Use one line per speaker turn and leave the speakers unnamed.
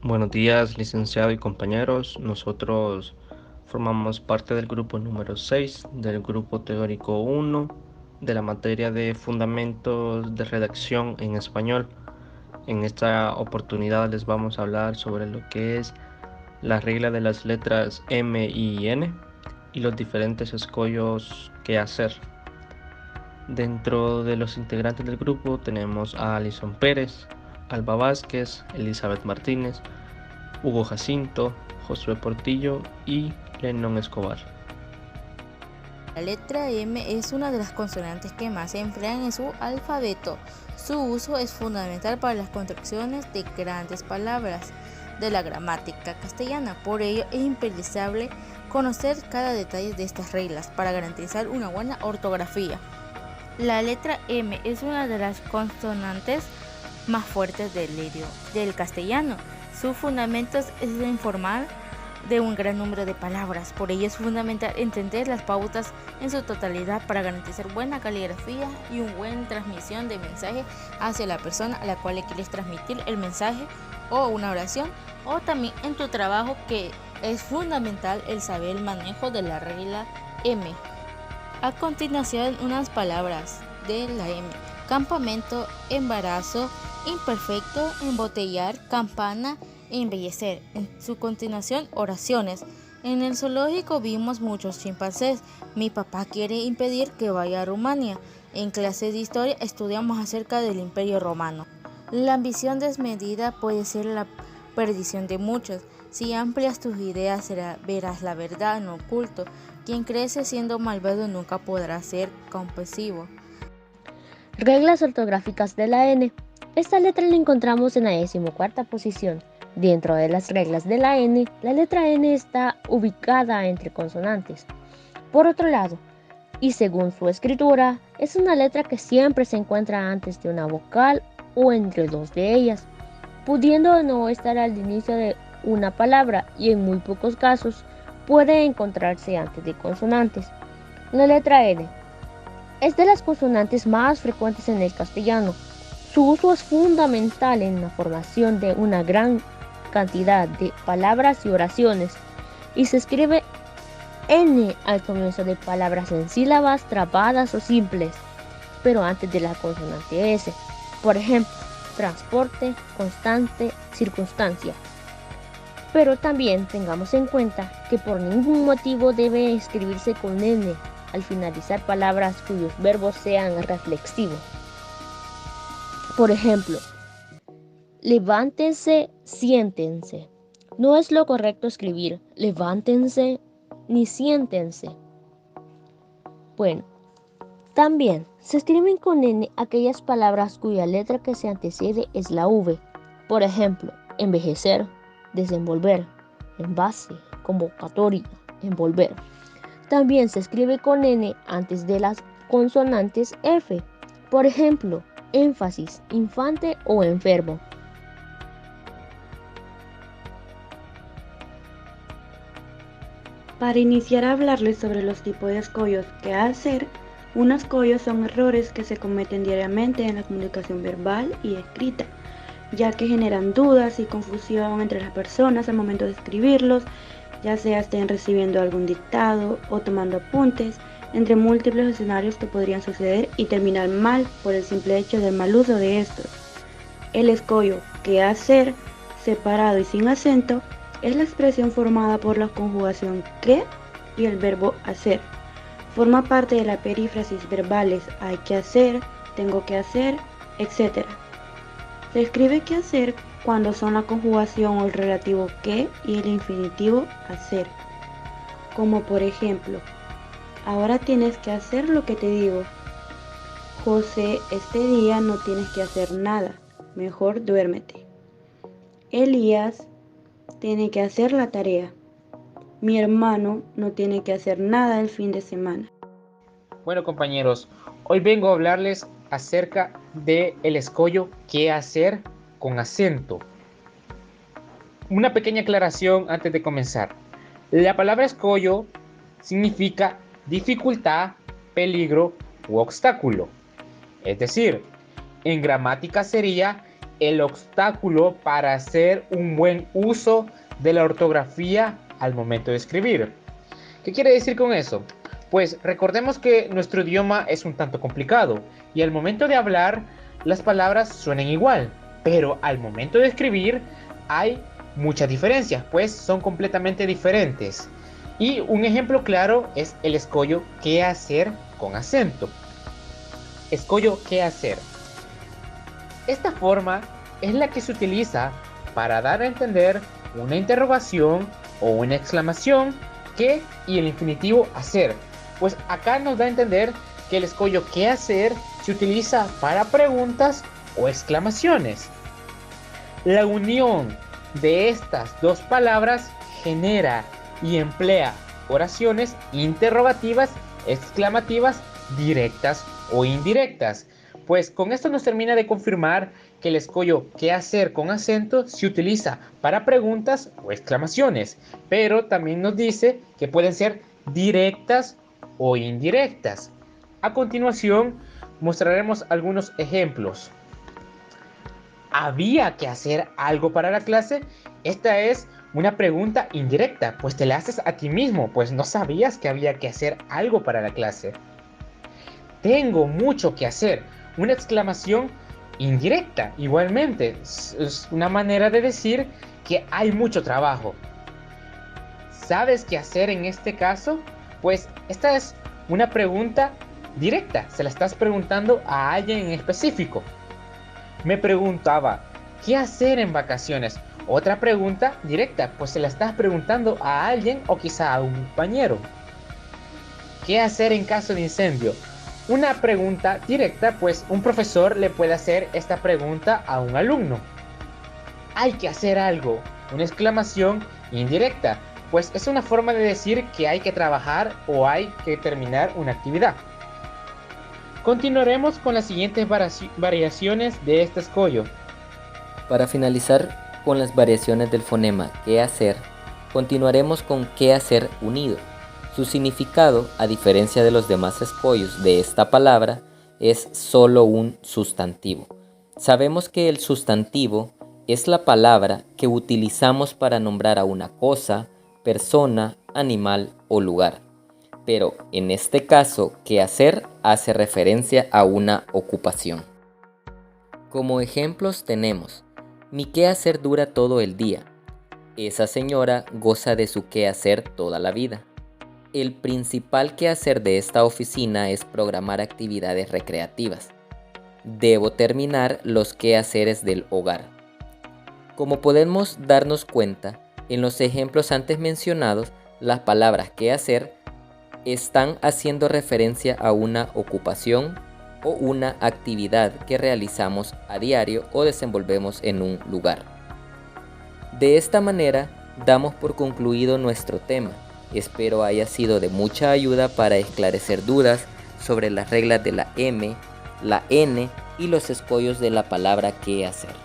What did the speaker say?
Buenos días, licenciado y compañeros. Nosotros formamos parte del grupo número 6 del grupo teórico 1 de la materia de Fundamentos de Redacción en Español. En esta oportunidad les vamos a hablar sobre lo que es la regla de las letras M y N y los diferentes escollos que hacer. Dentro de los integrantes del grupo tenemos a Alison Pérez, Alba Vázquez, Elizabeth Martínez, Hugo Jacinto, Josué Portillo y Lennon Escobar.
La letra M es una de las consonantes que más se emplean en su alfabeto. Su uso es fundamental para las construcciones de grandes palabras de la gramática castellana. Por ello es indispensable conocer cada detalle de estas reglas para garantizar una buena ortografía. La letra M es una de las consonantes más fuertes del castellano. Su fundamento es informar de un gran número de palabras. Por ello es fundamental entender las pautas en su totalidad para garantizar buena caligrafía y una buena transmisión de mensaje hacia la persona a la cual le quieres transmitir el mensaje o una oración, o también en tu trabajo, que es fundamental el saber el manejo de la regla M. A continuación, unas palabras de la M: campamento, embarazo, imperfecto, embotellar, campana, embellecer. En su continuación, oraciones. En el zoológico vimos muchos chimpancés. Mi papá quiere impedir que vaya a Rumania. En clases de historia estudiamos acerca del Imperio Romano. La ambición desmedida puede ser la perdición de muchos. Si amplias tus ideas, verás la verdad en lo oculto. Quien crece siendo malvado nunca podrá ser compasivo.
Reglas ortográficas de la N. Esta letra la encontramos en la 14ª posición. Dentro de las reglas de la N, la letra N está ubicada entre consonantes. Por otro lado, y según su escritura, es una letra que siempre se encuentra antes de una vocal o entre dos de ellas, pudiendo no estar al inicio de una palabra, y en muy pocos casos puede encontrarse antes de consonantes. La letra N es de las consonantes más frecuentes en el castellano. Su uso es fundamental en la formación de una gran cantidad de palabras y oraciones, y se escribe N al comienzo de palabras en sílabas trabadas o simples, pero antes de la consonante S. Por ejemplo, transporte, constante, circunstancia. Pero también tengamos en cuenta que por ningún motivo debe escribirse con N al finalizar palabras cuyos verbos sean reflexivos. Por ejemplo, levántense, siéntense. No es lo correcto escribir levántense ni siéntense. Bueno, también se escriben con N aquellas palabras cuya letra que se antecede es la V. Por ejemplo, envejecer, desenvolver, envase, convocatoria, envolver. También se escribe con N antes de las consonantes F. Por ejemplo, énfasis, infante o enfermo.
Para iniciar a hablarles sobre los tipos de escollos que hacer, unos escollos son errores que se cometen diariamente en la comunicación verbal y escrita, ya que generan dudas y confusión entre las personas al momento de escribirlos, ya sea estén recibiendo algún dictado o tomando apuntes, entre múltiples escenarios que podrían suceder y terminar mal por el simple hecho del mal uso de estos. El escollo que hacer, separado y sin acento, es la expresión formada por la conjugación que y el verbo hacer. Forma parte de la perífrasis verbales hay que hacer, tengo que hacer, etc. Se escribe que hacer cuando son la conjugación o el relativo que y el infinitivo hacer. Como por ejemplo, ahora tienes que hacer lo que te digo. José, este día no tienes que hacer nada, mejor duérmete. Elías tiene que hacer la tarea. Mi hermano no tiene que hacer nada el fin de semana.
Bueno, compañeros, hoy vengo a hablarles acerca del escollo qué hacer con acento. Una pequeña aclaración antes de comenzar. La palabra escollo significa dificultad, peligro u obstáculo. Es decir, en gramática sería el obstáculo para hacer un buen uso de la ortografía al momento de escribir. ¿Qué quiere decir con eso? Pues recordemos que nuestro idioma es un tanto complicado y al momento de hablar las palabras suenan igual, pero al momento de escribir hay muchas diferencias, pues son completamente diferentes. Y un ejemplo claro es el escollo ¿qué hacer? Con acento. Escollo ¿qué hacer? Esta forma es la que se utiliza para dar a entender una interrogación o una exclamación, ¿qué? Y el infinitivo hacer. Pues acá nos da a entender que el escollo ¿qué hacer? Se utiliza para preguntas o exclamaciones. La unión de estas dos palabras genera y emplea oraciones interrogativas, exclamativas, directas o indirectas. Pues con esto nos termina de confirmar que el escollo ¿qué hacer? Con acento se utiliza para preguntas o exclamaciones, pero también nos dice que pueden ser directas o indirectas. A continuación mostraremos algunos ejemplos. ¿Había que hacer algo para la clase? Esta es una pregunta indirecta, pues te la haces a ti mismo, pues no sabías que había que hacer algo para la clase. Tengo mucho que hacer, una exclamación indirecta, igualmente, es una manera de decir que hay mucho trabajo. ¿Sabes qué hacer en este caso? Pues esta es una pregunta directa, se la estás preguntando a alguien en específico. Me preguntaba, ¿qué hacer en vacaciones? Otra pregunta directa, pues se la estás preguntando a alguien o quizá a un compañero. ¿Qué hacer en caso de incendio? Una pregunta directa, pues un profesor le puede hacer esta pregunta a un alumno. Hay que hacer algo, una exclamación indirecta, pues es una forma de decir que hay que trabajar o hay que terminar una actividad. Continuaremos con las siguientes variaciones de este escollo.
Para finalizar con las variaciones del fonema ¿qué hacer?, continuaremos con ¿qué hacer? Unido. Su significado, a diferencia de los demás escollos de esta palabra, es solo un sustantivo. Sabemos que el sustantivo es la palabra que utilizamos para nombrar a una cosa, persona, animal o lugar. Pero en este caso, ¿qué hacer? Hace referencia a una ocupación. Como ejemplos tenemos, mi quehacer dura todo el día. Esa señora goza de su quehacer toda la vida. El principal quehacer de esta oficina es programar actividades recreativas. Debo terminar los quehaceres del hogar. Como podemos darnos cuenta, en los ejemplos antes mencionados, las palabras quehacer están haciendo referencia a una ocupación o una actividad que realizamos a diario o desenvolvemos en un lugar. De esta manera, damos por concluido nuestro tema. Espero haya sido de mucha ayuda para esclarecer dudas sobre las reglas de la M, la N y los escollos de la palabra qué hacer.